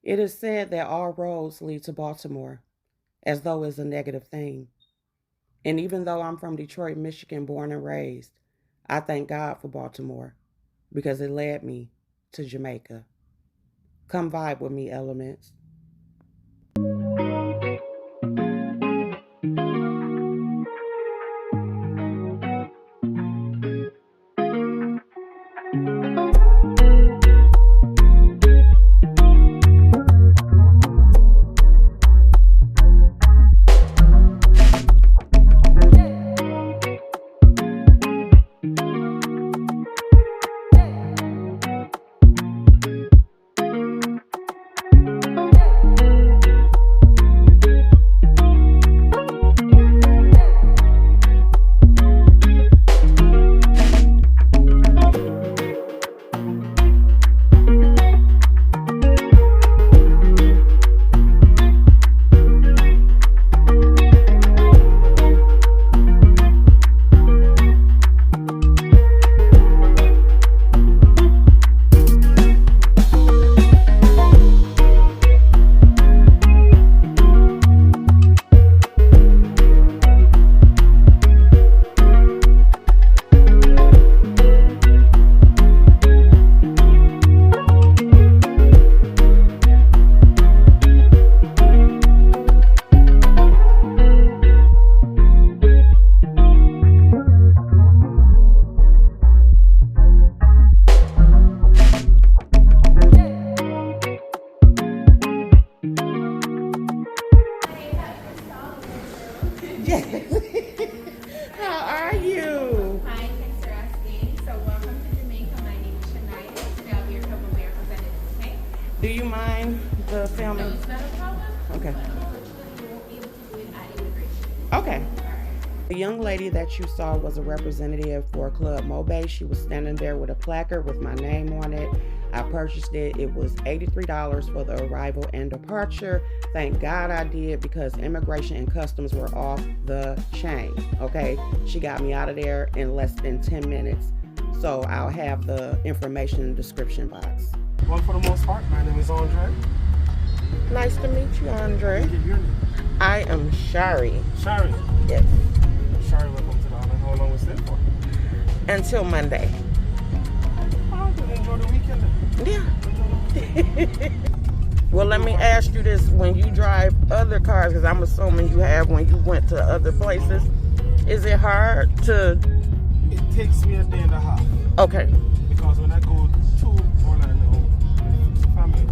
It is said that all roads lead to Baltimore, as though it's a negative thing. And even though I'm from Detroit, Michigan, born and raised, I thank God for Baltimore because it led me to Jamaica. Come vibe with me, elements. Yes. How are you? Hi, thanks for asking. So welcome to Jamaica. My name is Shania. Today I'll be your couple bear representative, okay? Do you mind the No, filming? it's not a problem. Okay. But unfortunately, you won't be able to do it at immigration. Okay. The young lady that you saw was a representative for Club Mobe. She was standing there with a placard with my name on it. I purchased it. It was $83 for the arrival and departure. Thank God I did because immigration and customs were off the chain. Okay. She got me out of there in less than 10 minutes. So I'll have the information in the description box. Well, for the most part, my name is Andre. Nice to meet you, Andre. Give your name. I am Shari. Shari. Yes. Shari, welcome to the island. How long we stay for? Until Monday. Oh, then enjoy the weekend then. Yeah. Well, let me ask you this. When you drive other cars, because I'm assuming you have when you went to other places, is it hard to... It takes me a day and a half. Okay. Because when I go to Orlando with the family,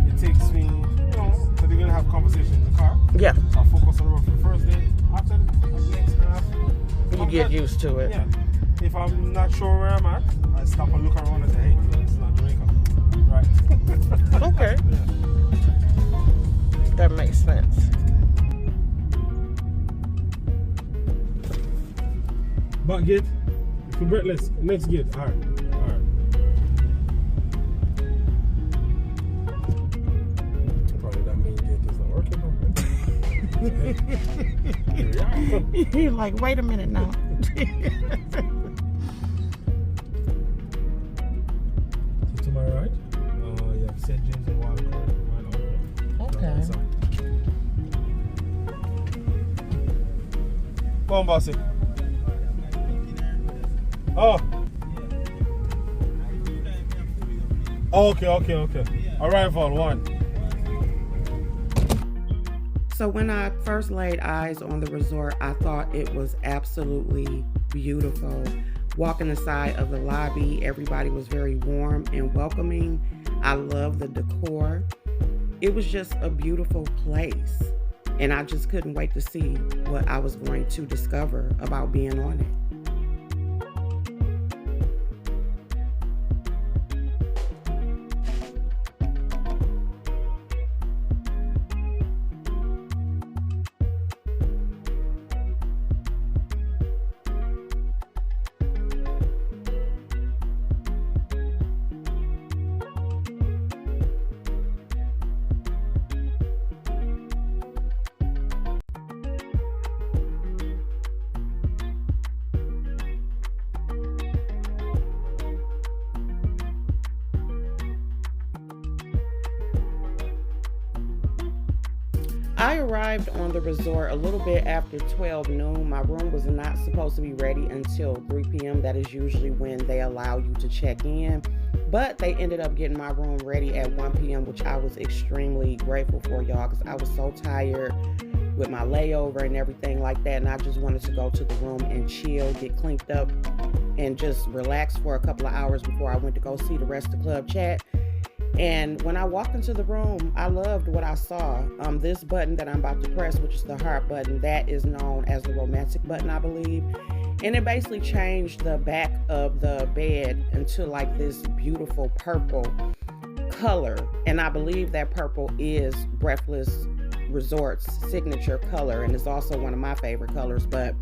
it takes me, because they're going to have conversations in the car. Yeah. So I focus on the road for the first day. After the next half, You get used to it. Yeah. If I'm not sure where I'm at, I stop and look around and say, hey, it's not Jamaica. Right. Okay. Yeah. That makes sense. Back gate. If you're breathless, next gate. Alright. Alright. Probably that main gate is not working. You're like, wait a minute now. So to my right, you have St. James and Walcott. Okay. Come on, bossy. Oh. Okay. Arrival 1. So when I first laid eyes on the resort, I thought it was absolutely beautiful. Walking inside of the lobby, everybody was very warm and welcoming. I love the decor. It was just a beautiful place. And I just couldn't wait to see what I was going to discover about being on it. I arrived on the resort a little bit after 12 noon. My room was not supposed to be ready until 3 p.m. That is usually when they allow you to check in. But they ended up getting my room ready at 1 p.m., which I was extremely grateful for, y'all, because I was so tired with my layover and everything like that. And I just wanted to go to the room and chill, get cleaned up, and just relax for a couple of hours before I went to go see the rest of Club Chat. And when I walked into the room, I loved what I saw. This button that I'm about to press, which is the heart button, that is known as the romantic button, I believe. And it basically changed the back of the bed into like this beautiful purple color. And I believe that purple is Breathless Resort's signature color, and it's also one of my favorite colors. But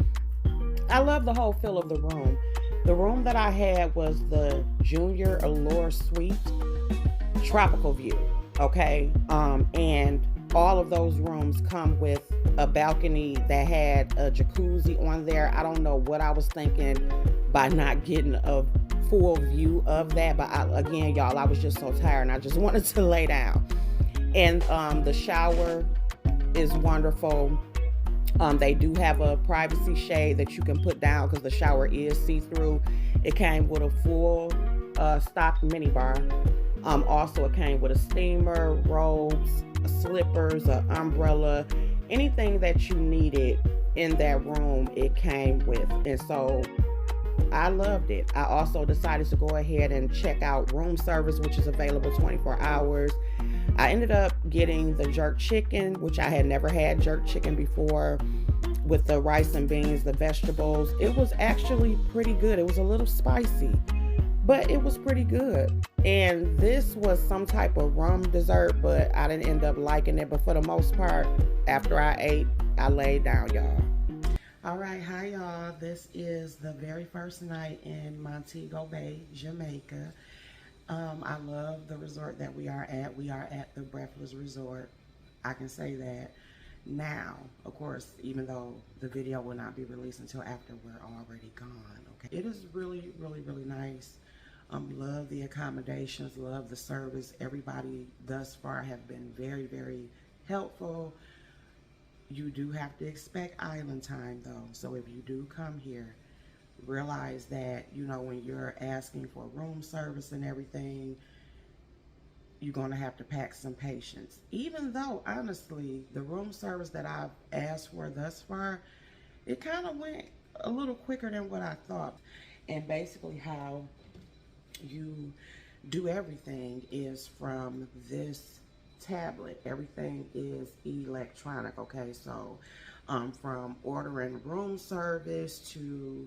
I love the whole feel of the room. The room that I had was the Junior Allure Suite Tropical View, okay? And all of those rooms come with a balcony that had a jacuzzi on there. I don't know what I was thinking by not getting a full view of that, but again, y'all, I was just so tired and I just wanted to lay down. And the shower is wonderful. They do have a privacy shade that you can put down because the shower is see-through. It came with a full stock minibar. Also, it came with a steamer, robes, slippers, an umbrella, anything that you needed in that room, it came with. And so I loved it. I also decided to go ahead and check out room service, which is available 24 hours. I ended up getting the jerk chicken, which I had never had jerk chicken before, with the rice and beans, the vegetables. It was actually pretty good. It was a little spicy, but it was pretty good. And this was some type of rum dessert, but I didn't end up liking it. But for the most part, after I ate, I laid down, y'all. All right, hi y'all. This is the very first night in Montego Bay, Jamaica. I love the resort that we are at. We are at the Breathless Resort. I can say that now, of course, even though the video will not be released until after we're already gone. Okay, it is really, really, really nice. Love the accommodations, love the service. Everybody thus far have been very, very helpful. You do have to expect island time though. So if you do come here, realize that, you know, when you're asking for room service and everything, you're going to have to pack some patience. Even though, honestly, the room service that I've asked for thus far, it kind of went a little quicker than what I thought. And basically how you do everything is from this tablet. Everything is electronic, okay? So from ordering room service to,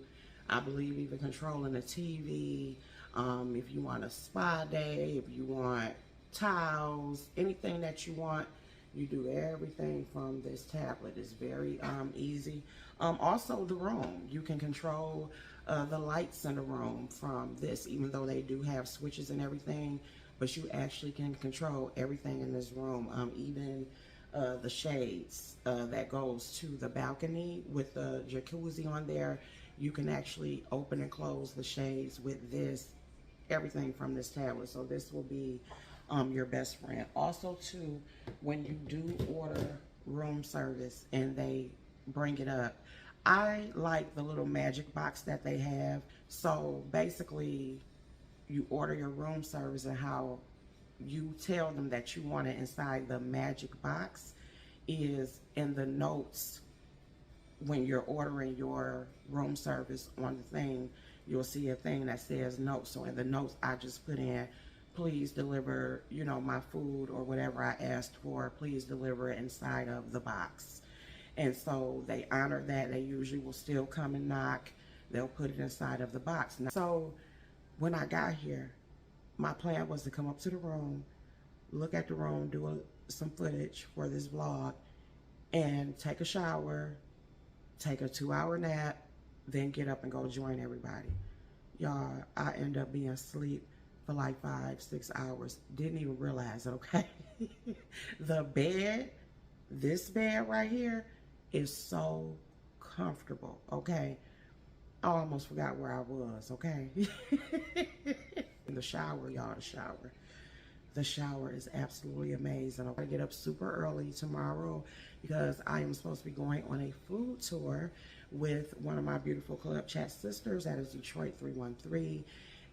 I believe, even controlling the TV, if you want a spa day, if you want towels, anything that you want, you do everything from this tablet. It's very easy. Also the room, you can control the lights in the room from this, even though they do have switches and everything, but you actually can control everything in this room, even the shades that goes to the balcony with the jacuzzi on there. You can actually open and close the shades with this, everything from this tablet. So this will be your best friend. Also too, when you do order room service and they bring it up, I like the little magic box that they have. So basically you order your room service and how you tell them that you want it inside the magic box is in the notes. When you're ordering your room service on the thing, you'll see a thing that says notes. So in the notes, I just put in, please deliver, you know, my food or whatever I asked for, please deliver it inside of the box. And so they honor that. They usually will still come and knock. They'll put it inside of the box. So when I got here, my plan was to come up to the room, look at the room, do some footage for this vlog, and take a shower, take a 2-hour nap, then get up and go join everybody. Y'all, I end up being asleep for like 5-6 hours. Didn't even realize it, okay? The bed, this bed right here, is so comfortable, okay? I almost forgot where I was, okay? In the shower, y'all, the shower. The shower is absolutely amazing. I'm going to get up super early tomorrow because I am supposed to be going on a food tour with one of my beautiful Club Chat sisters. That is Detroit 313.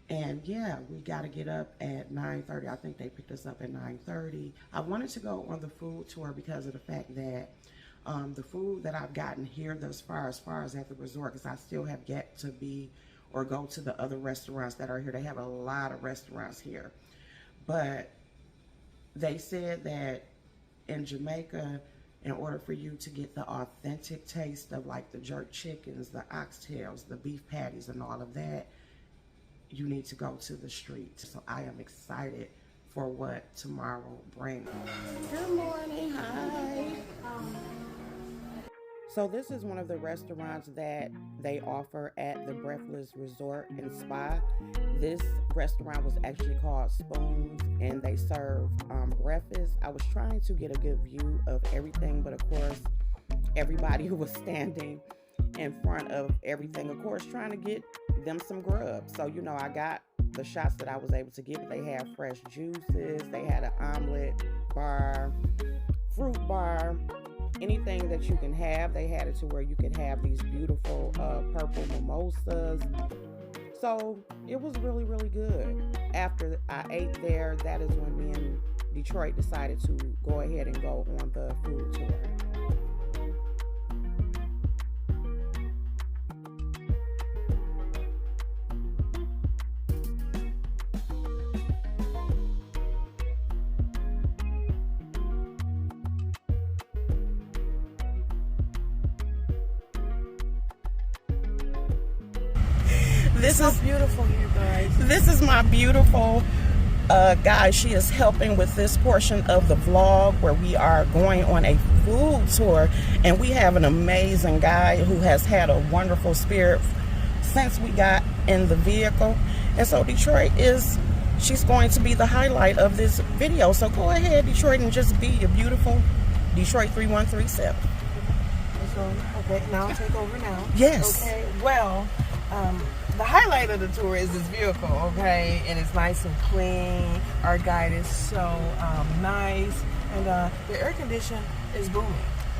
And yeah, we got to get up at 9:30. I think they picked us up at 9:30. I wanted to go on the food tour because of the fact that the food that I've gotten here thus far, as far as at the resort, because I still have yet to be or go to the other restaurants that are here. They have a lot of restaurants here. But they said that in Jamaica, in order for you to get the authentic taste of like the jerk chickens, the oxtails, the beef patties, and all of that, you need to go to the street. So I am excited for what tomorrow brings. Good morning, hi. So this is one of the restaurants that they offer at the Breathless Resort and Spa. This restaurant was actually called Spoons, and they serve breakfast. I was trying to get a good view of everything, but of course, everybody who was standing in front of everything, of course, trying to get them some grub. So, you know, I got the shots that I was able to get. They had fresh juices. They had an omelet bar, fruit bar, anything that you can have. They had it to where you could have these beautiful purple mimosas. So it was really, really good. After I ate there, that is when me and Detroit decided to go ahead and go on the food tour. This is beautiful, you guys. This is my beautiful guy. She is helping with this portion of the vlog where we are going on a food tour, and we have an amazing guy who has had a wonderful spirit since we got in the vehicle. And so Detroit she's going to be the highlight of this video. So go ahead, Detroit, and just be your beautiful Detroit 3137. So, okay, now I'll take over now. Yes. Okay, well, the highlight of the tour is this vehicle, okay? And it's nice and clean. Our guide is so nice. And the air condition is booming,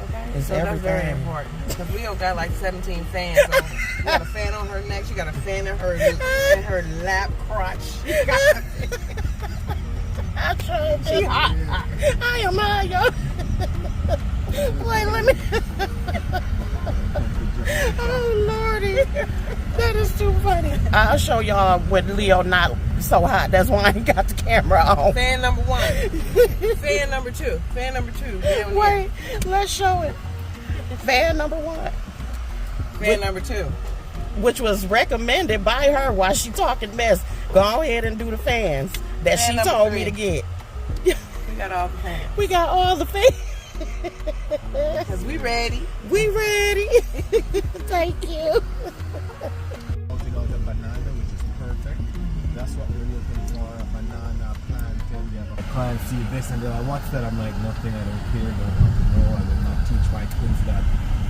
okay? It's so that's very everything. important. Because we got like 17 fans. So she got a fan on her neck. She got a fan in her lap crotch. She got she hot. I am hot. Wait, let me. Oh, Lordy. That is too funny. I'll show y'all with Leo not so hot. That's why I ain't got the camera on. Fan number one. Fan number two. Fan number two. Wait, let's show it. Fan number one. Fan number two. Which was recommended by her while she talking mess. Go ahead and do the fans that Fan she number told three. me to get. We got all the fans. We got all the fans. Because we ready. We ready. Thank you. Out a banana, which is perfect. That's what we're looking for, a banana plantain. The clients see this and they're like, what's that? I'm like, nothing, I don't care, don't want to know. I will not teach my kids that.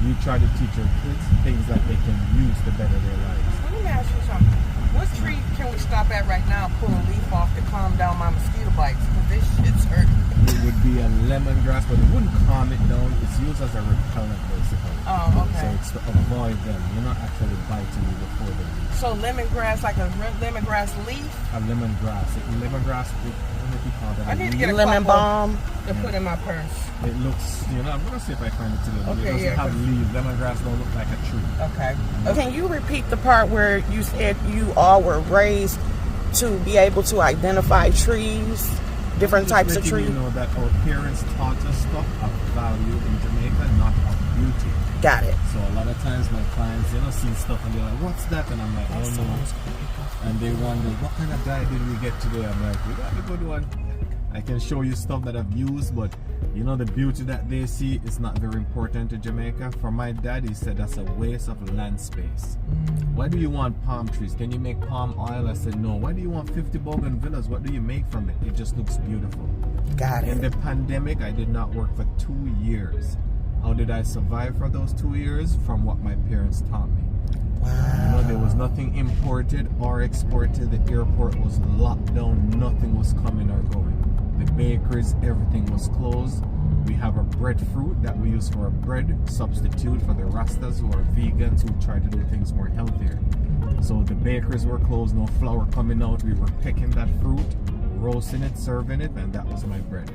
You try to teach your kids things that they can use to better their lives. Let me ask you something. What tree can we stop at right now and pull a leaf off to calm down my mosquito bites? Because this shit's hurting. It would be a lemongrass, but it wouldn't calm it down. It's used as a repellent, basically. Oh, okay. So it's to avoid them. You're not actually biting you before they leave. So lemongrass, like a lemongrass leaf? A lemongrass. Lemongrass, what do you call that? I need to get a Lemon couple balm. to put in my purse. It looks, I'm going to see if I find it today, but Okay, it doesn't yeah, have leaves. Lemongrass don't look like a tree. Okay. Can you repeat the part where you said you all were raised to be able to identify trees, different types of Just letting trees? you know that our parents taught us stuff of value in Jamaica, not of beauty. Got it. So a lot of times my clients, see stuff and they're like, what's that? And I'm like, oh no. And they wonder, what kind of diet did we get today? I'm like, we got a good one. I can show you stuff that I've used, but the beauty that they see is not very important to Jamaica. For my dad, he said that's a waste of land space. Why do you want palm trees? Can you make palm oil? I said no. Why do you want 50 bougainvilleas? What do you make from it? It just looks beautiful. Got In it. the pandemic, I did not work for 2 years. How did I survive for those 2 years? From what my parents taught me. Wow. There was nothing imported or exported. The airport was locked down. Nothing was coming or going. The bakeries, everything was closed. We have a breadfruit that we use for a bread substitute for the Rastas who are vegans who try to do things more healthier. So the bakeries were closed, no flour coming out. We were picking that fruit, roasting it, serving it, and that was my bread.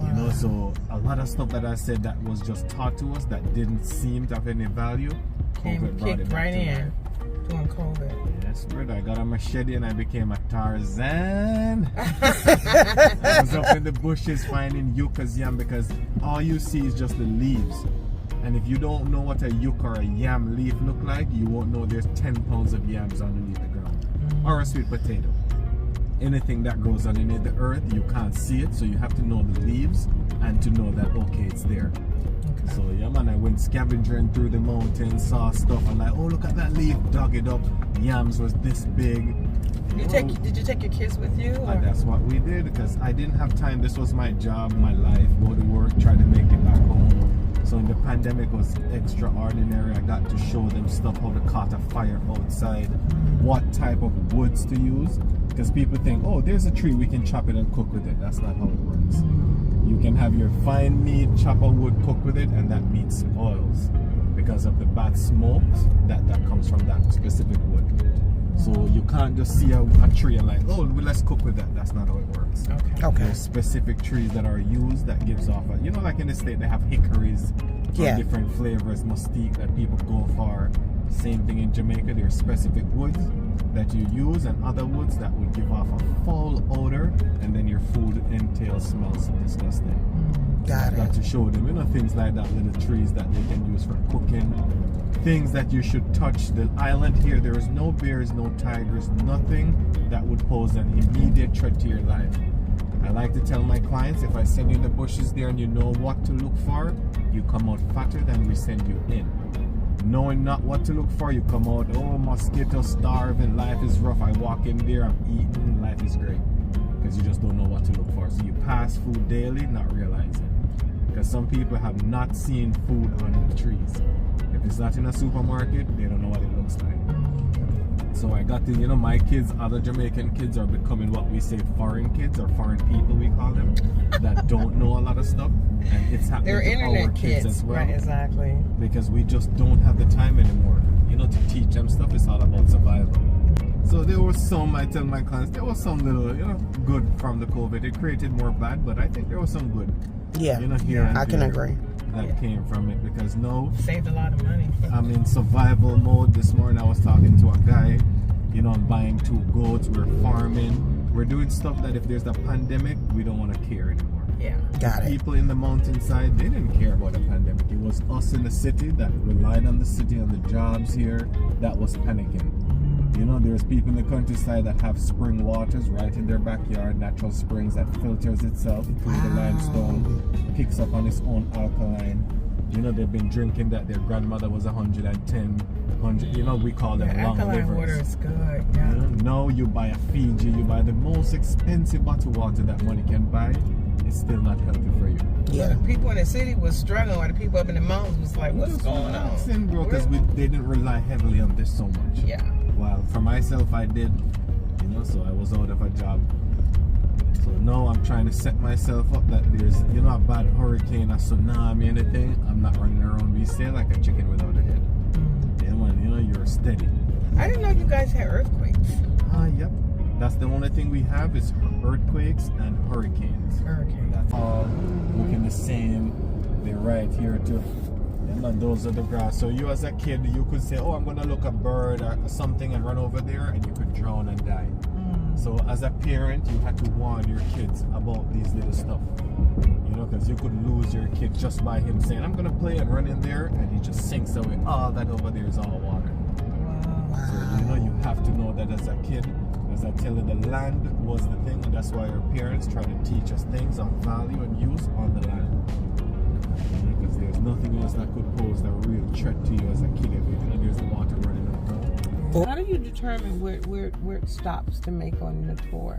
You know, so a lot of stuff that I said that was just taught to us that didn't seem to have any value, COVID brought it Kicked back right to in life. during COVID. Yes, brother. I got a machete and I became a Tarzan. I was up in the bushes finding yuccas yam because all you see is just the leaves. And if you don't know what a yucca or a yam leaf look like, you won't know there's 10 pounds of yams underneath the ground. Or a sweet potato. Anything that grows underneath the earth, you can't see it, so you have to know the leaves and to know that, okay, it's there. So yeah, man, I went scavenging through the mountains, saw stuff, and like, oh, look at that leaf, dug it up. Yams was this big. Did you take your kids with you? Or? And that's what we did because I didn't have time. This was my job, my life, go to work, try to make it back home. So in the pandemic was extraordinary. I got to show them stuff, how to caught a fire outside, what type of woods to use. Because people think, oh, there's a tree, we can chop it and cook with it. That's not how it works. You can have your fine meat, chop a wood, cook with it, and that meat spoils because of the bad smoke that comes from that specific wood. So you can't just see a tree and like, oh, well, let's cook with that. That's not how it works. Okay. There's specific trees that are used that gives off a, you know, like in the state they have hickories for Yeah. different flavors, mustique that people go for. Same thing in Jamaica. There's specific woods that you use and other woods that would give off a foul odor, and then your food entails smells disgusting. Got I got it. to show them, you know, things like that, little trees that they can use for cooking, things that you should touch. The island here, there is no bears, no tigers, nothing that would pose an immediate threat to your life. I like to tell my clients, if I send you in the bushes there and you know what to look for, you come out fatter than we send you in. Knowing not what to look for, you come out, oh, mosquito starving, life is rough. I walk in there, I'm eating, life is great. Because you just don't know what to look for. So you pass food daily, not realizing. Because some people have not seen food on the trees. If it's not in a supermarket, they don't know what it looks like. So I got to, you know, my kids, other Jamaican kids are becoming what we say foreign kids, or foreign people we call them, that don't know a lot of stuff. And it's happening They're to our internet kids kids, as well. right? Exactly. Because we just don't have the time anymore. You know, to teach them stuff, it's all about survival. So there was some, I tell my clients, there was some little, you know, good from the COVID. It created more bad, but I think there was some good. Yeah. You know, here and I can there agree. that came from it. Because no, Saved a lot of money. I'm in survival mode. This morning I was talking to a guy, you know, I'm buying 2 goats, we're farming, we're doing stuff that if there's a pandemic, we don't want to care anymore. Yeah. Got it. People in the mountainside, they didn't care about the pandemic. It was us in the city that relied on the city and the jobs here that was panicking. You know, there's people in the countryside that have spring waters right in their backyard, natural springs that filters itself through the limestone, picks up on its own alkaline. You know, they've been drinking that. Their grandmother was 110, 100. You know, we call them Yeah, long alkaline livers. water is good. You Yeah. know, now you buy a Fiji, you buy the most expensive bottled water that money can buy. It's still not healthy for you. Yeah. The people in the city was struggling, while the people up in the mountains was like, "What's going on?" Bro, because they didn't rely heavily on this so much. Yeah. Well, for myself, I did, you know, so I was out of a job. So now I'm trying to set myself up that there's, you know, a bad hurricane, a tsunami, anything. I'm not running around. We stay like a chicken without a head. Yeah, man, you know, you're steady. I didn't know you guys had earthquakes. Yep. That's the only thing we have is earthquakes and hurricanes. Hurricanes. That's all looking the same. They're right here too. And those are the grass. So you as a kid, you could say, oh, I'm going to look a bird or something and run over there, and you could drown and die. So as a parent, you had to warn your kids about these little stuff. You know, because you could lose your kid just by him saying, I'm going to play and run in there, and he just sinks away. All that over there is all water. So, you know, you have to know that as a kid. As I tell you, the land was the thing, and that's why our parents try to teach us things of value and use on the land. Because there's nothing else that could pose a real threat to you as a kid if you know there's the water running around. How do you determine where it stops to make on the tour?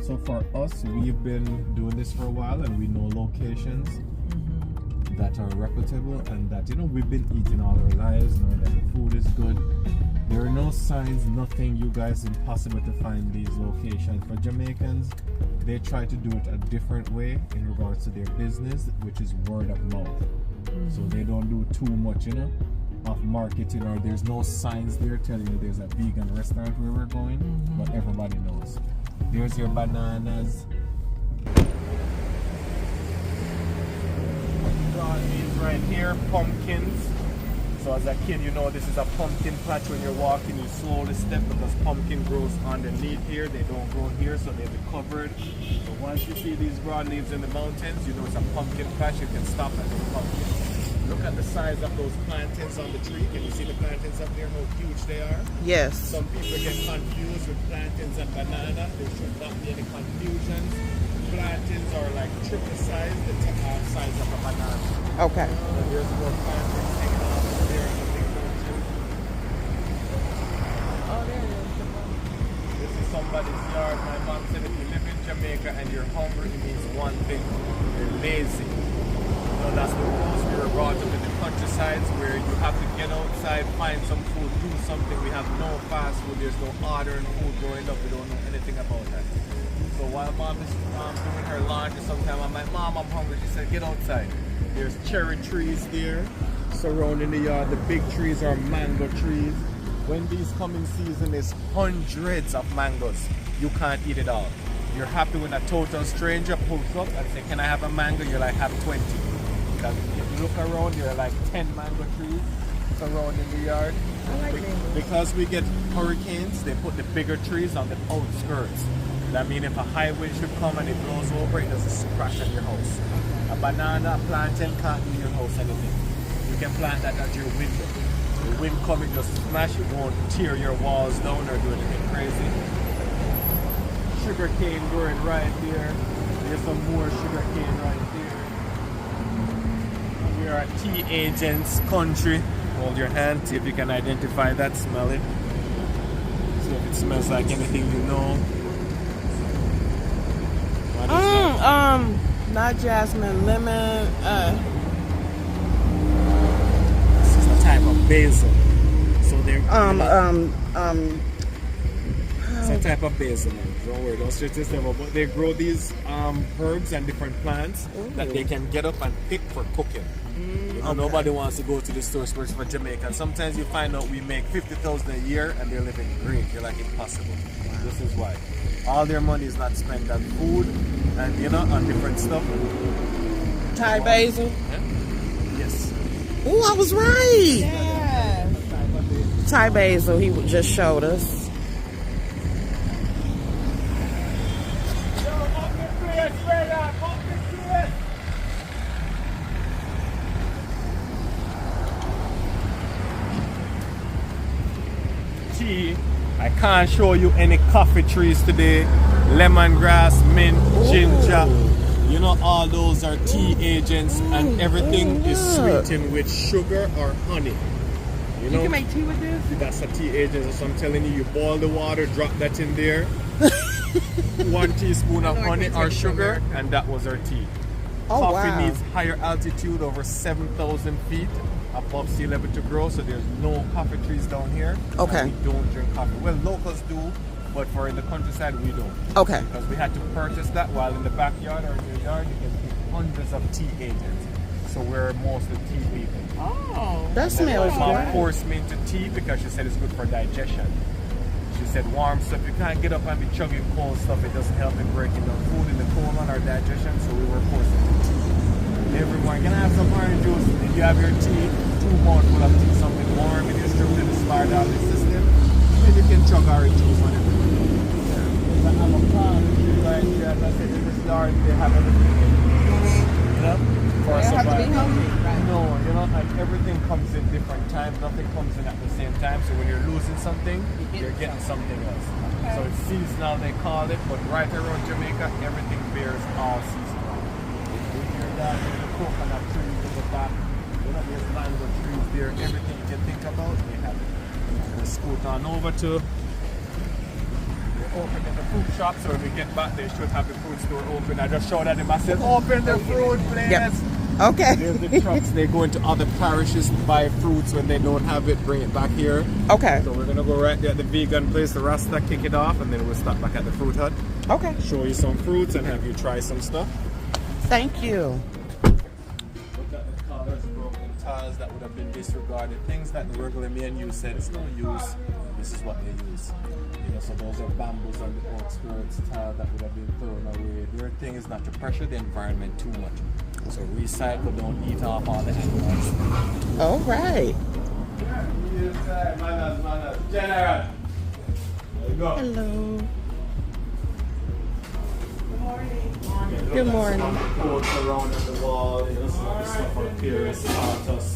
So for us, we've been doing this for a while, and we know locations that are reputable and that, you know, we've been eating all our lives, know that the food is good. There are no signs, nothing. You guys, impossible to find these locations. For Jamaicans, they try to do it a different way in regards to their business, which is word of mouth. So they don't do too much, of marketing, or there's no signs there telling you there's a vegan restaurant where we're going, but everybody knows. There's your bananas. Got these right here, pumpkins. So as a kid, you know this is a pumpkin patch. When you're walking, you slowly step because pumpkin grows underneath here. They don't grow here, so they'll be covered. So once you see these broadleaves in the mountains, you know it's a pumpkin patch. You can stop at the pumpkin. Look at the size of those plantains on the tree. Can you see the plantains up there, how huge they are? Yes. Some people get confused with plantains and banana. There should not be any confusions. Plantains are like triple size, the size of a banana. Okay. And there's more plantains hanging off over there in the big mountain. Oh, there it is. This is somebody's yard. My mom said if you live in Jamaica and you're hungry, it means one thing: you're lazy. So that's the rules. We were brought up in the countrysides where you have to get outside, find some food, do something. We have no fast food. There's no modern food growing up. We don't know anything about that. So while mom is doing her laundry, sometime I'm like, Mom, I'm hungry. She said, get outside. There's cherry trees there surrounding the yard. The big trees are mango trees. When these come in season, there's hundreds of mangoes. You can't eat it all. You're happy when a total stranger pulls up and say, can I have a mango? You're like, have 20. Because if you look around, there are like 10 mango trees surrounding the yard. I like mangoes. Because we get hurricanes, they put the bigger trees on the outskirts. That means if a high wind should come and it blows over, it doesn't crash on your house. A banana, a plantain can't do your house anything. You can plant that at your window. The wind coming just smash, it won't tear your walls down or do anything crazy. Sugar cane growing right there. There's some more sugar cane right there. We are at Tea Agents Country. Hold your hand, see if you can identify that, smell it. See if it smells like anything you know. What is that? Not jasmine, lemon. This is a type of basil. So they're it's a type of basil. Don't worry, don't stress this them up. But they grow these herbs and different plants that they can get up and pick for cooking. You know, nobody wants to go to the store search for Jamaica. Sometimes you find out we make 50,000 a year and they're living great. You're like, impossible. This is why. All their money is not spent on food and on different stuff. Thai basil. Yeah? Yes. Oh, I was right. Yes. Thai basil, he just showed us. Tea. I can't show you any coffee trees today. Lemongrass, mint, ginger. You know, all those are tea agents, and everything is sweetened with sugar or honey. You know, You can make tea with this? that's a tea agent. So I'm telling you, you boil the water, drop that in there. 1 teaspoon of I know I honey can't or take it from sugar, there. and that was our tea. Oh, Coffee wow. needs higher altitude, over 7,000 feet above sea level to grow, so there's no coffee trees down here. Okay. And we don't drink coffee. Well, locals do, but for in the countryside, we don't. Okay. Because we had to purchase that, while in the backyard or in your yard, you can pick hundreds of tea agents. So we're mostly tea people. Oh. That smells Mom good. forced me into tea because she said it's good for digestion. She said warm stuff, you can't get up and be chugging cold stuff, it doesn't help in breaking down food in the colon or digestion, so we were forced into tea. Everyone, can I have some orange juice? If you have your tea, 2 mouthfuls of tea, something warm in your stomach to start out the system, then you can chug orange juice whenever you want. There's an avocado tree right here, as I said, in this yard, they have everything in it. You know? For They have to be survival. healthy, right? No, like everything comes in different times. Nothing comes in at the same time. So when you're losing something, you're getting something else. Okay. So it's seasonal, they call it. But right around Jamaica, everything bears all seasonal. If you're down in the coconut trees in the back, there's mango trees there. Everything you can think about, they have it. Let's scoot on over to. Opening the fruit shop, so when we get back, they should have the fruit store open. I just showed at them. I said, open the fruit, please. Yep. Okay. There's the trucks. They go into other parishes to buy fruits when they don't have it, bring it back here. Okay. So we're gonna go right there at the vegan place, the Rasta, kick it off, and then we'll stop back at the fruit hut, Okay. show you some fruits, and have you try some stuff. Thank you. Look at the colors, broken tiles that would have been disregarded. Things that the regular men use said it's no use. This is what they use. You know, so those are bamboos and the oak skirts, tile that would have been thrown away. Their thing is not to pressure the environment too much. So recycle, don't eat off all the animals. All right. General. There you go. Hello. Good morning. Some of the quotes around on the wall, you know, some of the stuff our parents taught us.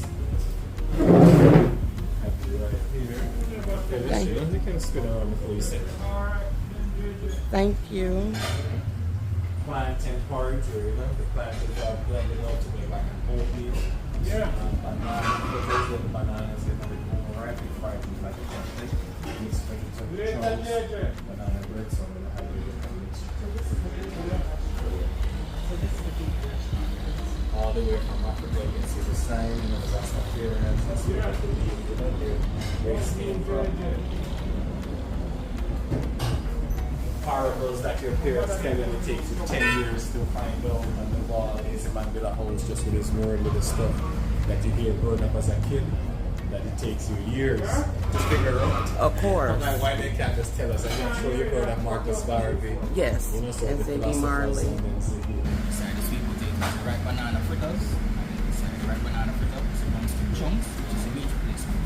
Thank you. You can spin around before you sit. Thank you. Plantain porridge, you know, the plantains are blended out to make like an oatmeal. Yeah. Bananas get a bit more ripe, fried like a chocolate. Mixed vegetable chunks, banana bread, so I'm going to have a little mixture. All the way from Africa, you can see the sign, you know, that's not here, and that's where I believe, you know, their race came from. Parables that your parents tell you, and it takes you 10 years to find out on the wall. Is a man build a house just with his word, with the stuff that you hear growing up as a kid, that it takes you years to figure out. Of course. Like, why they can't just tell us? I'm sure you've heard of Marcus Garvey. Yes. You know, so And the Ziggy philosophers Marley. and then Ziggy. Beside the sweet potatoes, the ripe banana fritters. And then beside the ripe banana fritters, it comes to chunks, which is a meat replacement.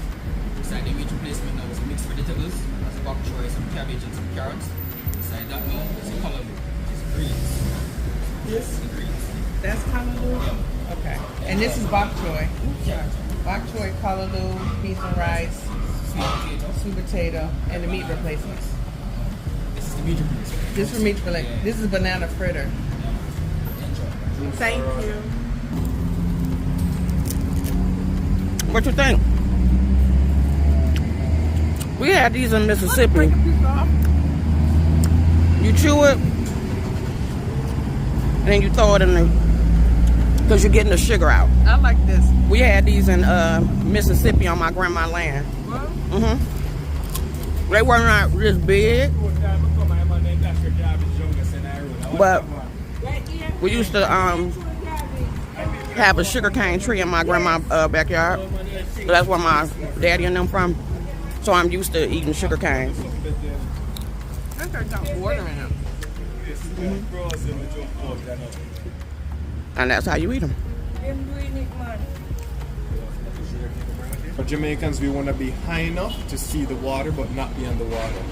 Beside the meat replacement now is mixed vegetables, as a bok choy, some cabbage and some carrots. Beside that now is a color, which is greens. This? The greens. That's callaloo? Okay. And this is bok choy. Yeah. Bok choy, callaloo, beef and rice, Sweet potato. sweet potato, and the meat replacements. This is the meat replacement. This for meat replacement. This is banana fritter. Enjoy. Thank you. What you think? We had these in Mississippi. Break a piece off. You chew it, and then you throw it in the, because you're getting the sugar out. I like this. We had these in Mississippi on my grandma's land. Well, They were not this big, but we used to have a sugarcane tree in my grandma's backyard. So that's where my daddy and them from. So I'm used to eating sugar cane. I think I got water in it. And that's how you eat them. For Jamaicans, we want to be high enough to see the water, but not be underwater.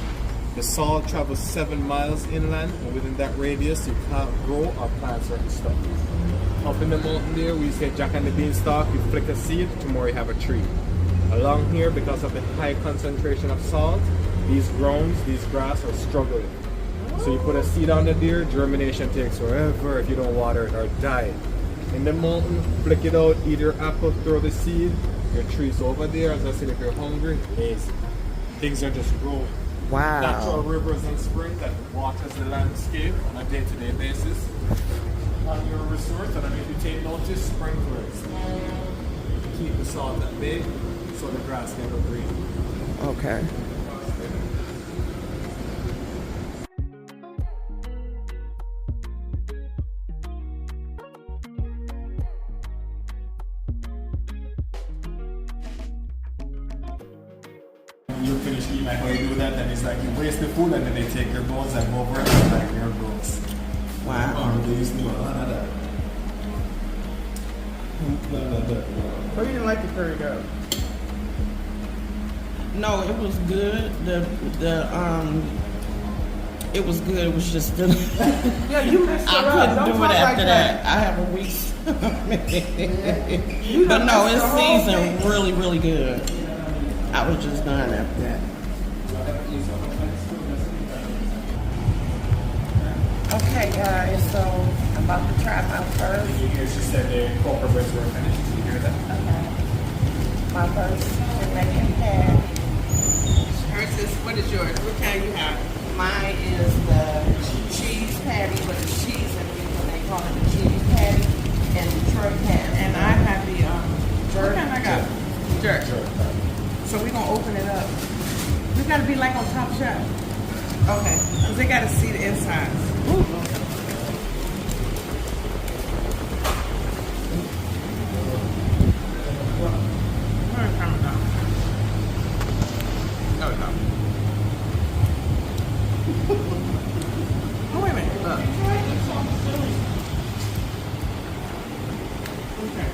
The salt travels 7 miles inland, and within that radius, you can't grow or plant certain stuff. Up in the mountain there, we say Jack and the Beanstalk, you flick a seed, tomorrow you have a tree. Along here, because of the high concentration of salt, these grounds, these grass are struggling. So you put a seed on it there, germination takes forever if you don't water it or die. In the mountain, flick it out, eat your apple, throw the seed, your tree's over there. As I said, if you're hungry, amazing. Things are just growing. Natural Wow. rivers and springs that waters the landscape on a day-to-day basis. On your resource, and if you take notice, sprinklers. Keep the salt at bay so the grass can go green. Okay. You finish eating like how you do that, and it's like you waste the food and then they take your bones and go over it and like your bones. Wow. They used to do a lot of that. Oh, you didn't like the curry though? No, it was good. It was good. It was just Yeah, you messed I it up. couldn't Don't do it talk after like that. I have a week. But no, messed it's the whole seasoned really, really good. I was just done after that. Okay, guys, so I'm about to try my first. You hear she said the corporate breads were finished. Did you hear that? My first Jamaican patty. Hers is, what is yours? What kind you have? Mine is the cheese patty, but the cheese in it, when they call it the cheese patty, and Detroit patty. be like on Top Chef? Okay, because they got to see the insides. Ooh. Where's it coming from? There we go. Oh, wait a minute. Look. Okay.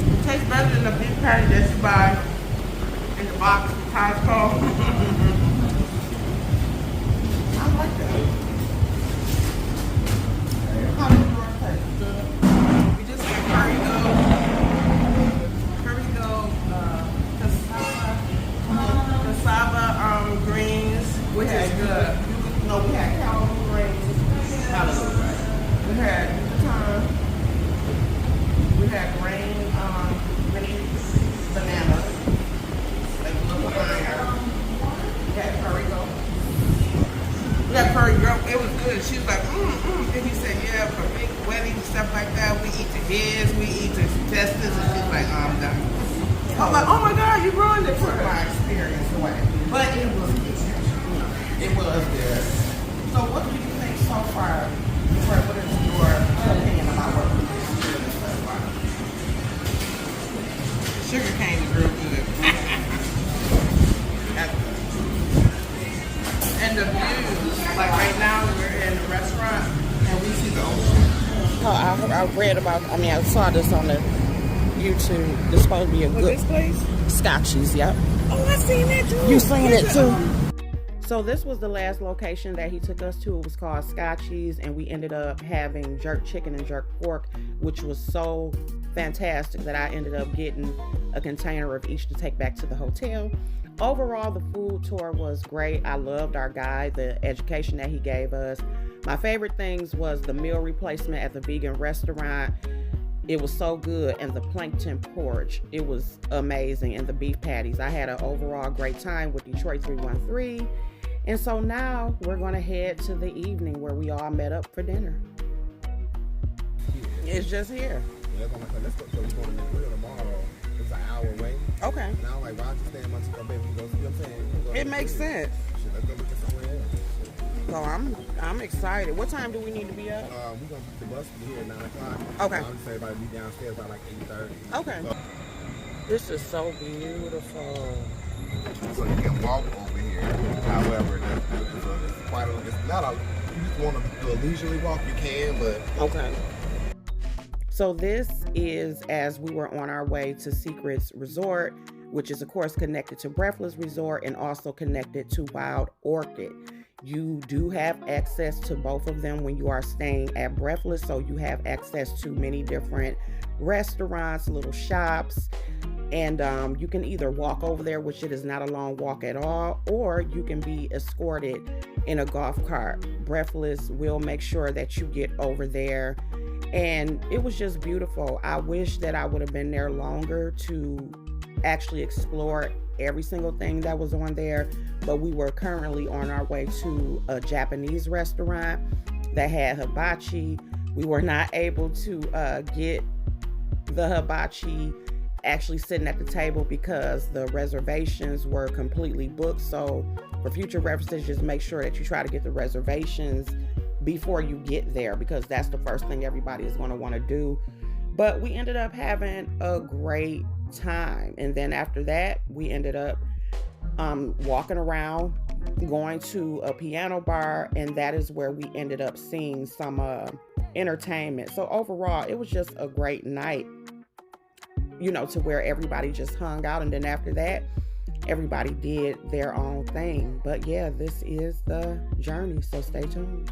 It tastes better than the beef patty that you buy in the box from Costco. I like that. How does yours taste? Good. We just had cassava greens, which is good. No, we had calamari greens. Hallelujah. We had we had green bananas. Like little fire. We had curry goat. We got curry goat. It was good. She was like, And he said, yeah, for big weddings and stuff like that, we eat the heads, we eat the intestines. And she's like, I'm done. I'm like, oh my God, you ruined it for my experience away. But it was good. It was good. So what do you think so far? What is your opinion about what we did so far? Sugar cane is real good. That's good. And the views, like right now we're in the restaurant and we see the ocean. Oh, I read about, I saw this on the YouTube. This is supposed to be a good this place? Scotchies, yep. Oh, I seen it too. You seen it too. So this was the last location that he took us to. It was called Scotchies, and we ended up having jerk chicken and jerk pork, which was so fantastic that I ended up getting a container of each to take back to the hotel. Overall, the food tour was great. I loved our guide, the education that he gave us. My favorite things was the meal replacement at the vegan restaurant. It was so good, and the plankton porridge, it was amazing, and the beef patties. I had an overall great time with Detroit 313. And so now we're going to head to the evening where we all met up for dinner. It's just here. Yeah, I'm like, let's go. So we're going to the grill tomorrow. It's an hour away. Okay. Now I'm like, why don't you stay in Montego Bay? We go, you know what I'm saying? It makes sense. Shit, let's go look at somewhere else. So I'm excited. What time do we need to be up? We're going to get the bus from here at 9 o'clock. Okay. So I'm just saying everybody be downstairs by like 8:30. Okay. So, this is so beautiful. so you can walk over here. However, it's quite a, it's not a, you just want to do a leisurely walk, you can, but. Okay. So this is as we were on our way to Secrets Resort, which is of course connected to Breathless Resort and also connected to Wild Orchid. You do have access to both of them when you are staying at Breathless, so you have access to many different restaurants, little shops, and you can either walk over there, which it is not a long walk at all, or you can be escorted in a golf cart. Breathless will make sure that you get over there, and it was just beautiful. I wish that I would have been there longer to actually explore every single thing that was on there, but we were currently on our way to a Japanese restaurant that had hibachi. We were not able to get the hibachi actually sitting at the table because the reservations were completely booked. So for future references, just make sure that you try to get the reservations before you get there, because that's the first thing everybody is going to want to do. But we ended up having a great time, and then after that we ended up walking around, going to a piano bar, and that is where we ended up seeing some entertainment. So overall it was just a great night, you know, to where everybody just hung out, and then after that everybody did their own thing. But yeah, this is the journey, so stay tuned.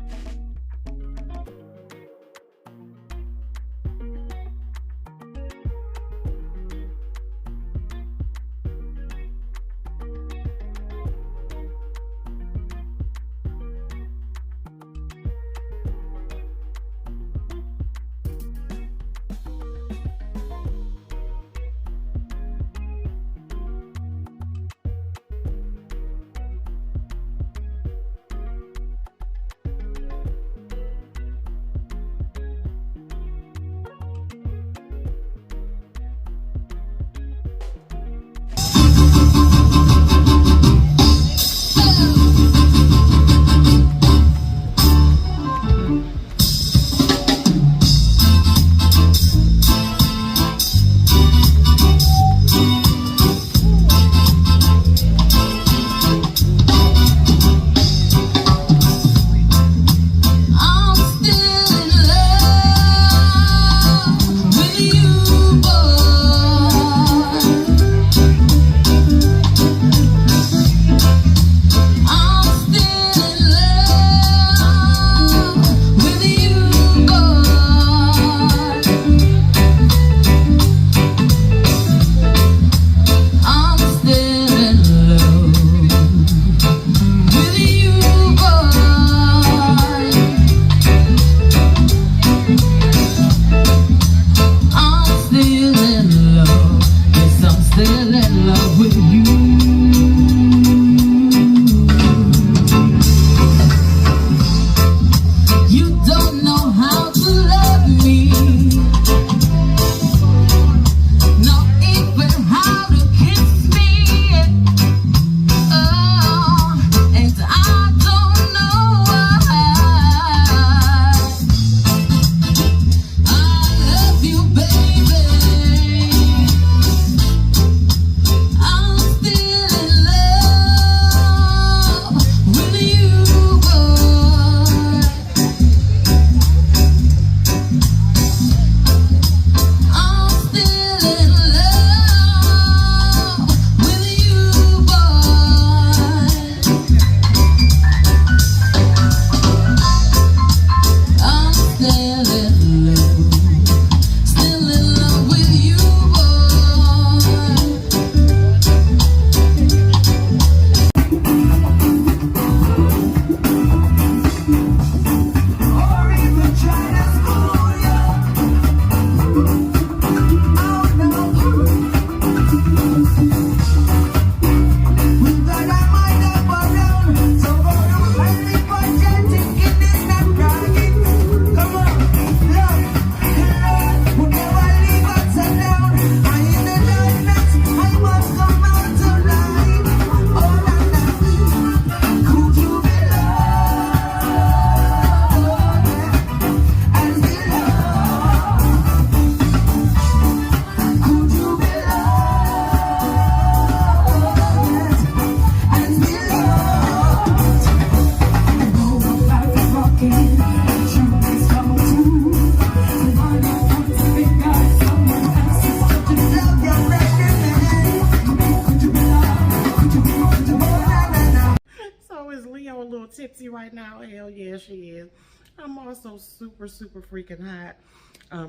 right now. Hell yeah, she is. I'm also super, super freaking hot.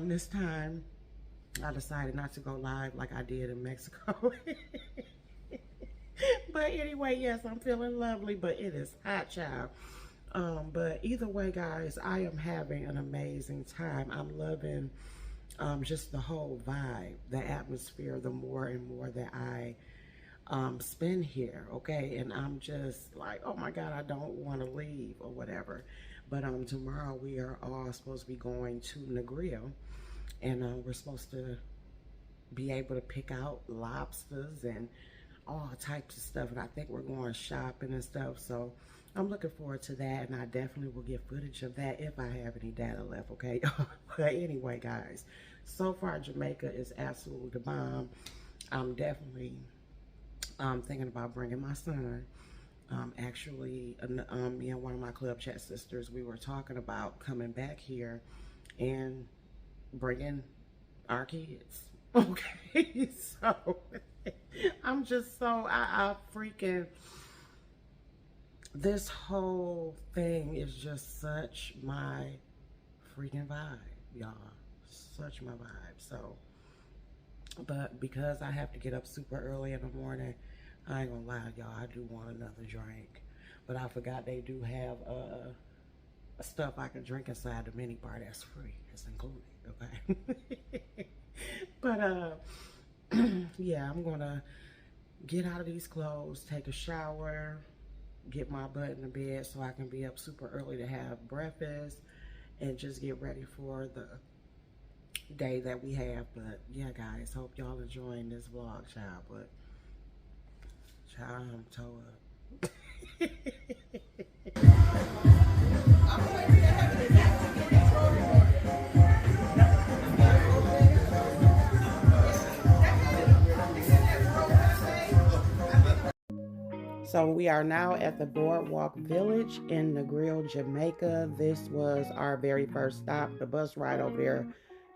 This time, I decided not to go live like I did in Mexico. But anyway, yes, I'm feeling lovely, but it is hot, child. But either way, guys, I am having an amazing time. I'm loving just the whole vibe, the atmosphere, the more and more that I spend here, okay? And I'm just like, oh my God, I don't want to leave or whatever. But tomorrow we are all supposed to be going to Negril, and we're supposed to be able to pick out lobsters and all types of stuff, and I think we're going shopping and stuff, so I'm looking forward to that, and I definitely will get footage of that if I have any data left, okay? But anyway, guys, so far Jamaica is absolutely the bomb. I'm definitely thinking about bringing my son. Actually, me and one of my club chat sisters, we were talking about coming back here and bringing our kids, okay? So I'm just so, I freaking, this whole thing is just such my freaking vibe, y'all. Such my vibe. So, but because I have to get up super early in the morning, I ain't gonna lie, y'all, I do want another drink. But I forgot they do have stuff I can drink inside the mini bar that's free. It's included, okay? But yeah, I'm gonna get out of these clothes, take a shower, get my butt in the bed so I can be up super early to have breakfast and just get ready for the day that we have. But yeah, guys, hope y'all enjoying this vlog, child. But child, I'm toe up. So we are now at the Boardwalk Village in Negril, Jamaica. This was our very first stop. The bus ride over there,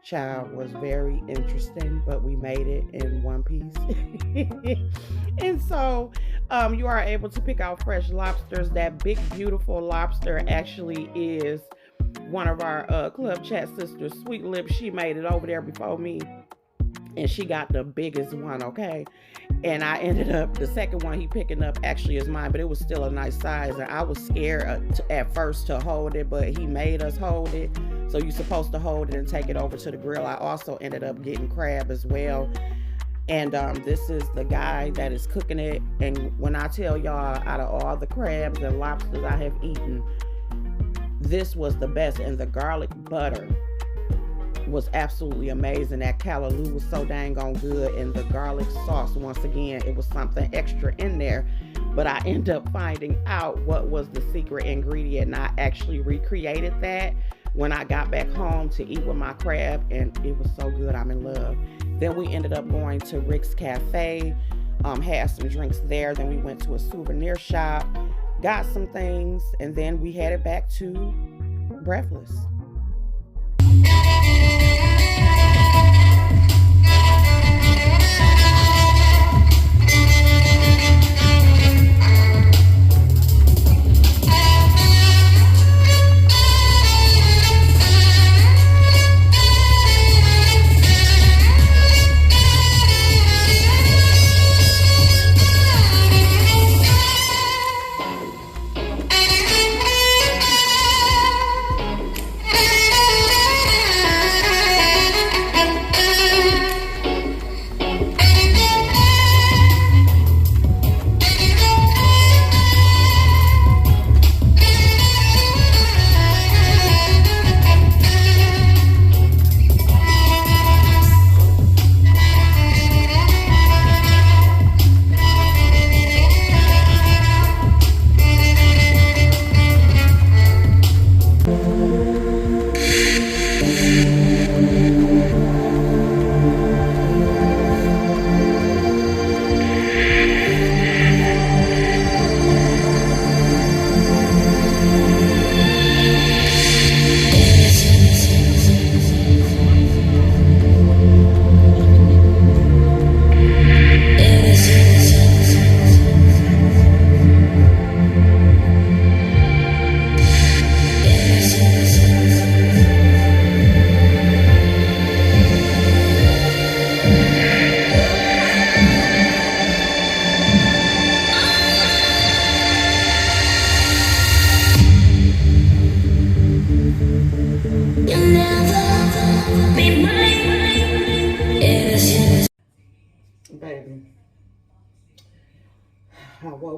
child, was very interesting, but we made it in one piece. And so you are able to pick out fresh lobsters. That big, beautiful lobster actually is one of our club chat sisters, Sweet Lips. She made it over there before me, and she got the biggest one, okay? And I ended up, the second one he picking up actually is mine, but it was still a nice size. And I was scared at first to hold it, but he made us hold it. So you're supposed to hold it and take it over to the grill. I also ended up getting crab as well. And this is the guy that is cooking it. And when I tell y'all, out of all the crabs and lobsters I have eaten, this was the best. And the garlic butter was absolutely amazing. That callaloo was so dang on good, and the garlic sauce, once again, it was something extra in there. But I ended up finding out what was the secret ingredient, and I actually recreated that when I got back home to eat with my crab, and it was so good. I'm in love. Then we ended up going to Rick's Cafe, had some drinks there. Then we went to a souvenir shop, got some things, and then we headed back to Breathless.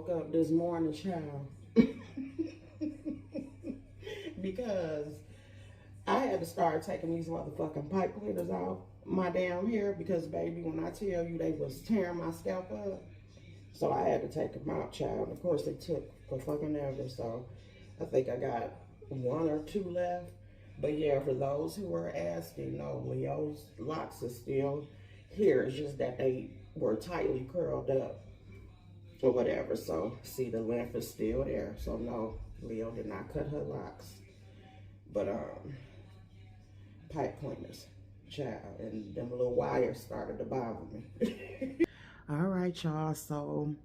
woke up this morning, child, because I had to start taking these motherfucking pipe cleaners off my damn hair because, baby, when I tell you they was tearing my scalp up, so I had to take them out, child. Of course, they took for fucking ever, so I think I got 1 or 2 left. But yeah, for those who were asking, no, Leo's locks are still here. It's just that they were tightly curled up or whatever. So see, the length is still there. So no, Leo did not cut her locks. But pipe cleaners, child, and them little wires started to bother me. All right, y'all. So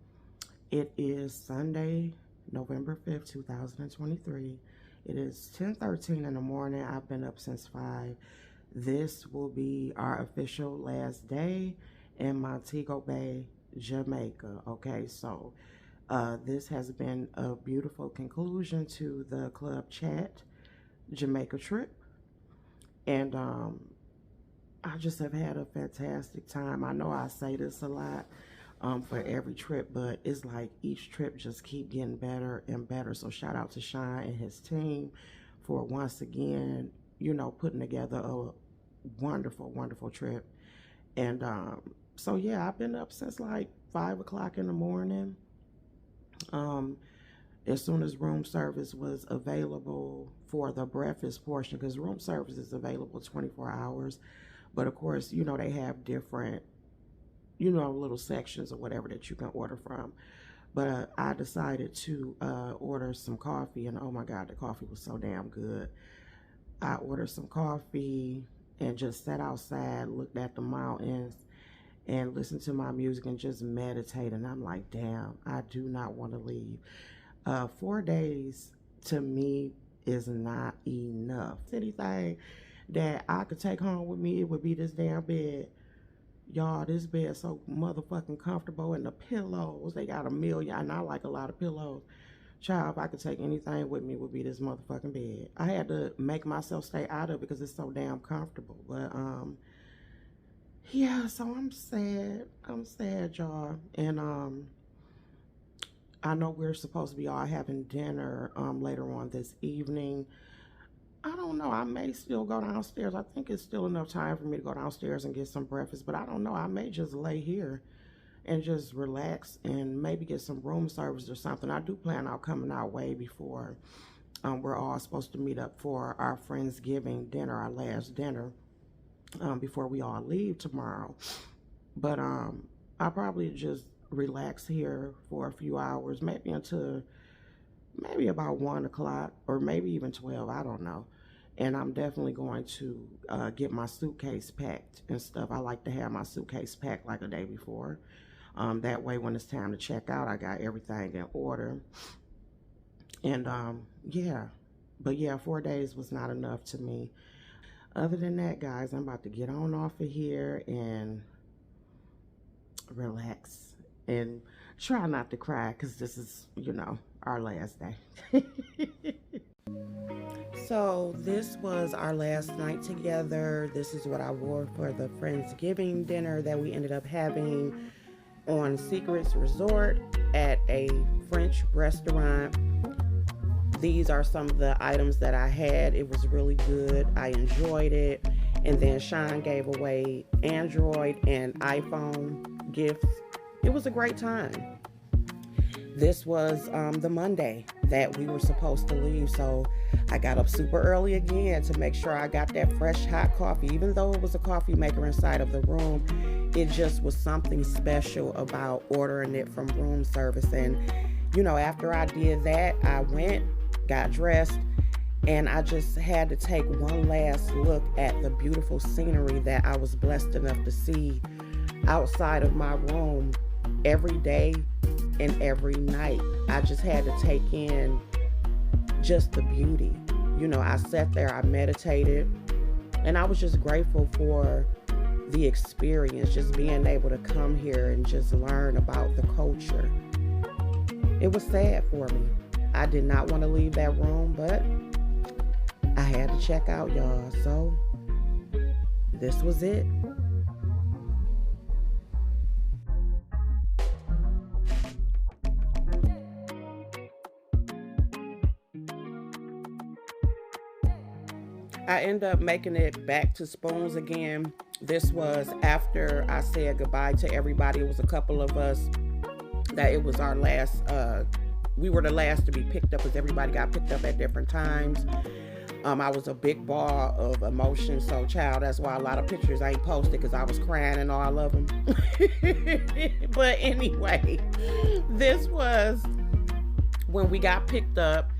it is Sunday, November 5th, 2023. It is 10:13 in the morning. I've been up since 5. This will be our official last day in Montego Bay, Jamaica. Okay, so this has been a beautiful conclusion to the Club Chat Jamaica trip. And I just have had a fantastic time. I know I say this a lot for every trip, but it's like each trip just keep getting better and better. So shout out to Sean and his team for once again, you know, putting together a wonderful, wonderful trip. And so yeah, I've been up since like 5 o'clock in the morning. As soon as room service was available for the breakfast portion, because room service is available 24 hours. But of course, you know, they have different, you know, little sections or whatever that you can order from. But I decided to order some coffee, and oh my God, the coffee was so damn good. I ordered some coffee and just sat outside, looked at the mountains, and listened to my music and just meditate. And I'm like, damn, I do not want to leave. 4 days to me is not enough. Anything that I could take home with me, it would be this damn bed. Y'all, this bed is so motherfucking comfortable, and the pillows, they got a million, and I like a lot of pillows. Child, if I could take anything with me, it would be this motherfucking bed. I had to make myself stay out of it because it's so damn comfortable. But yeah, so I'm sad, y'all. And I know we're supposed to be all having dinner later on this evening. I don't know. I may still go downstairs. I think it's still enough time for me to go downstairs and get some breakfast. But I don't know. I may just lay here and just relax and maybe get some room service or something. I do plan on coming out way before we're all supposed to meet up for our Friendsgiving dinner, our last dinner, before we all leave tomorrow. But I'll probably just relax here for a few hours, maybe until maybe about 1 o'clock or maybe even 12, I don't know. And I'm definitely going to get my suitcase packed and stuff. I like to have my suitcase packed like a day before. That way when it's time to check out, I got everything in order. And yeah, but yeah, 4 days was not enough to me. Other than that, guys, I'm about to get on off of here and relax and try not to cry because this is, you know, our last day. So this was our last night together. This is what I wore for the Friendsgiving dinner that we ended up having on Secrets Resort at a French restaurant. These are some of the items that I had. It was really good. I enjoyed it. And then Sean gave away Android and iPhone gifts. It was a great time. This was the Monday that we were supposed to leave, so I got up super early again to make sure I got that fresh hot coffee. Even though it was a coffee maker inside of the room, it just was something special about ordering it from room service. And you know, after I did that, I went, got dressed, and I just had to take one last look at the beautiful scenery that I was blessed enough to see outside of my room every day and every night. I just had to take in just the beauty. You know, I sat there, I meditated, and I was just grateful for the experience, just being able to come here and just learn about the culture. It was sad for me. I did not want to leave that room, but I had to check out, y'all. So this was it. I end up making it back to Spoons again. This was after I said goodbye to everybody. It was a couple of us that it was our last, we were the last to be picked up because everybody got picked up at different times. I was a big ball of emotion, so child, that's why a lot of pictures I ain't posted because I was crying and all of them. But anyway, this was when we got picked up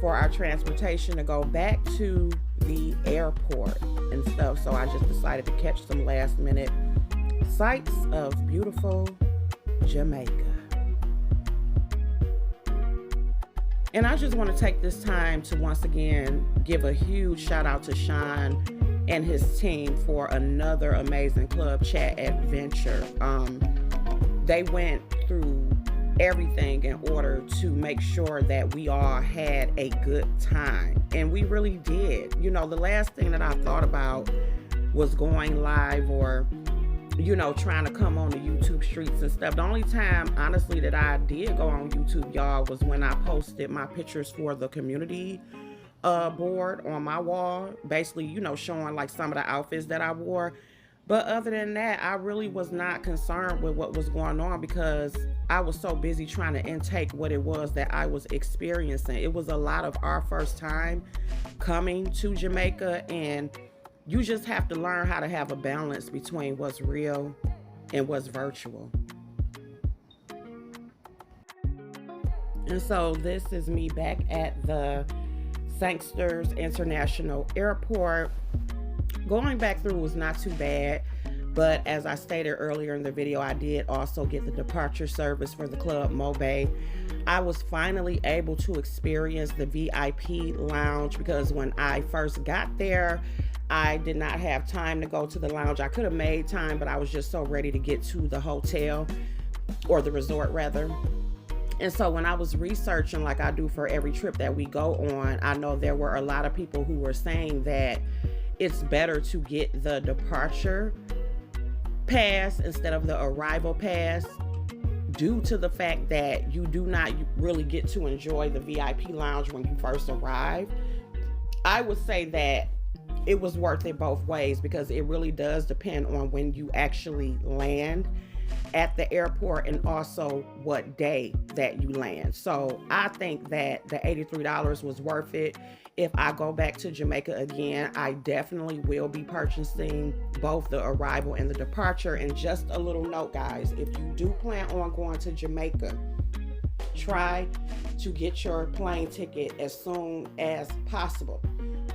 for our transportation to go back to the airport and stuff. So I just decided to catch some last minute sights of beautiful Jamaica. And I just want to take this time to once again give a huge shout out to Sean and his team for another amazing club chat adventure. They went through everything in order to make sure that we all had a good time, and we really did. You know, the last thing that I thought about was going live or, you know, trying to come on the YouTube streets and stuff. The only time, honestly, that I did go on YouTube, y'all, was when I posted my pictures for the community board on my wall, basically, you know, showing like some of the outfits that I wore. But other than that, I really was not concerned with what was going on because I was so busy trying to intake what it was that I was experiencing. It was a lot of our first time coming to Jamaica, and you just have to learn how to have a balance between what's real and what's virtual. And so this is me back at the Sangsters International Airport. Going back through was not too bad, but as I stated earlier in the video, I did also get the departure service for the Club Mobay. I was finally able to experience the VIP lounge because when I first got there, I did not have time to go to the lounge. I could have made time, but I was just so ready to get to the hotel, or the resort rather. And so when I was researching, like I do for every trip that we go on, I know there were a lot of people who were saying that it's better to get the departure pass instead of the arrival pass, due to the fact that you do not really get to enjoy the VIP lounge when you first arrive. I would say that it was worth it both ways because it really does depend on when you actually land at the airport and also what day that you land. So I think that the $83 was worth it. If I go back to Jamaica again, I definitely will be purchasing both the arrival and the departure. And just a little note, guys, if you do plan on going to Jamaica, try to get your plane ticket as soon as possible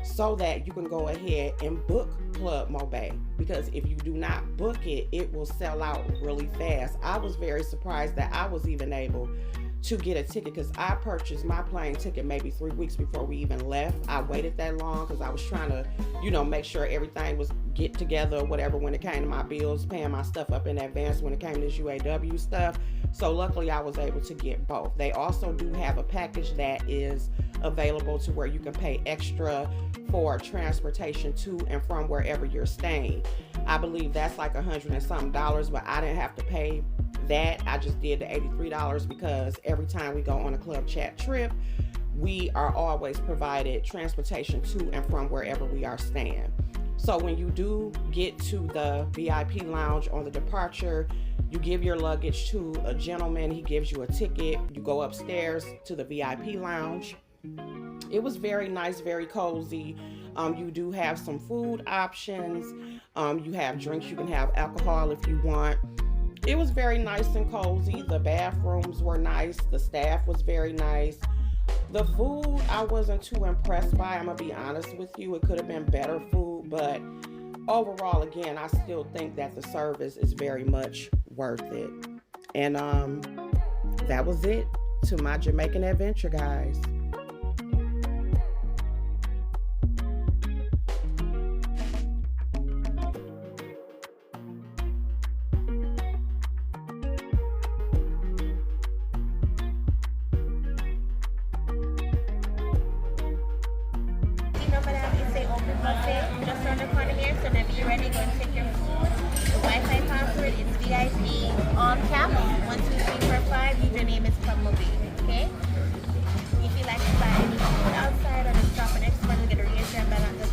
so that you can go ahead and book Club Mobay, because if you do not book it, it will sell out really fast. I was very surprised that I was even able to get a ticket because I purchased my plane ticket maybe 3 weeks before we even left. I waited that long because I was trying to, you know, make sure everything was get together or whatever when it came to my bills, paying my stuff up in advance when it came to this UAW stuff. So luckily I was able to get both. They also do have a package that is available to where you can pay extra for transportation to and from wherever you're staying. I believe that's like $100 and something, but I didn't have to pay that. I just did the $83 because every time we go on a club chat trip, we are always provided transportation to and from wherever we are staying. So when you do get to the VIP lounge on the departure, you give your luggage to a gentleman. He gives you a ticket. You go upstairs to the VIP lounge. It was very nice, very cozy. You do have some food options. You have drinks. You can have alcohol if you want. It was very nice and cozy. The bathrooms were nice. The staff was very nice. The food I wasn't too impressed by. I'm going to be honest with you. It could have been better food, but overall, again, I still think that the service is very much worth it. And that was it to my Jamaican adventure, guys. Just around the corner here, so whenever you're ready, go and take your food. The Wi-Fi password is VIP, all caps, 1, 2, 3, 4, 5. Username is Club Mobay, okay? If you like to buy any food outside or just drop an extra and get a reason balance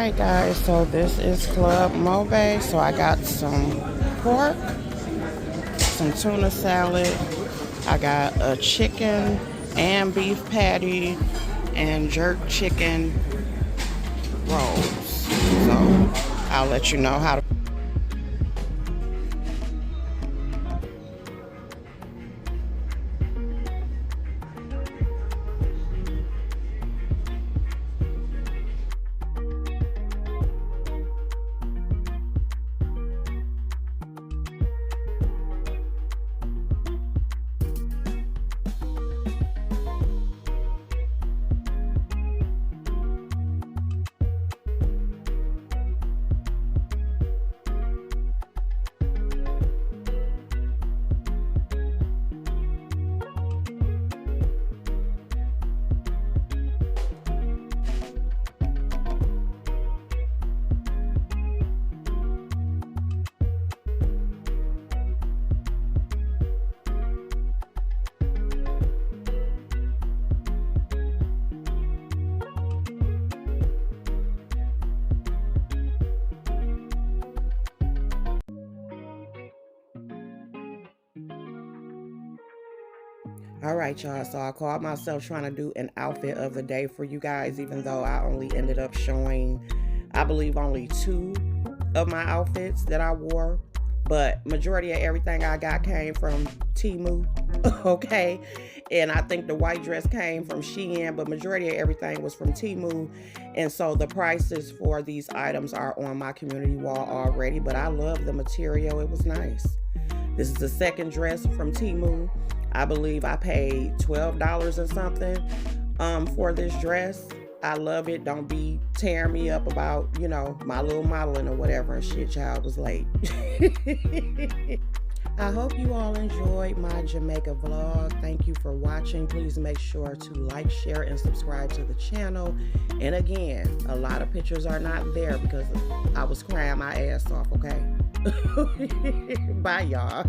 Alright guys, so this is Club Mobe. So I got some pork, some tuna salad, I got a chicken and beef patty, and jerk chicken rolls. So I'll let you know how to. All right, y'all, so I called myself trying to do an outfit of the day for you guys, even though I only ended up showing, I believe, only 2 of my outfits that I wore. But majority of everything I got came from Temu, okay? And I think the white dress came from Shein, but majority of everything was from Temu. And so the prices for these items are on my community wall already, but I love the material. It was nice. This is the second dress from Temu. I believe I paid $12 or something for this dress. I love it. Don't be tearing me up about, you know, my little modeling or whatever and shit, child was late. I hope you all enjoyed my Jamaica vlog. Thank you for watching. Please make sure to like, share, and subscribe to the channel. And again, a lot of pictures are not there because I was crying my ass off, okay? Bye, y'all.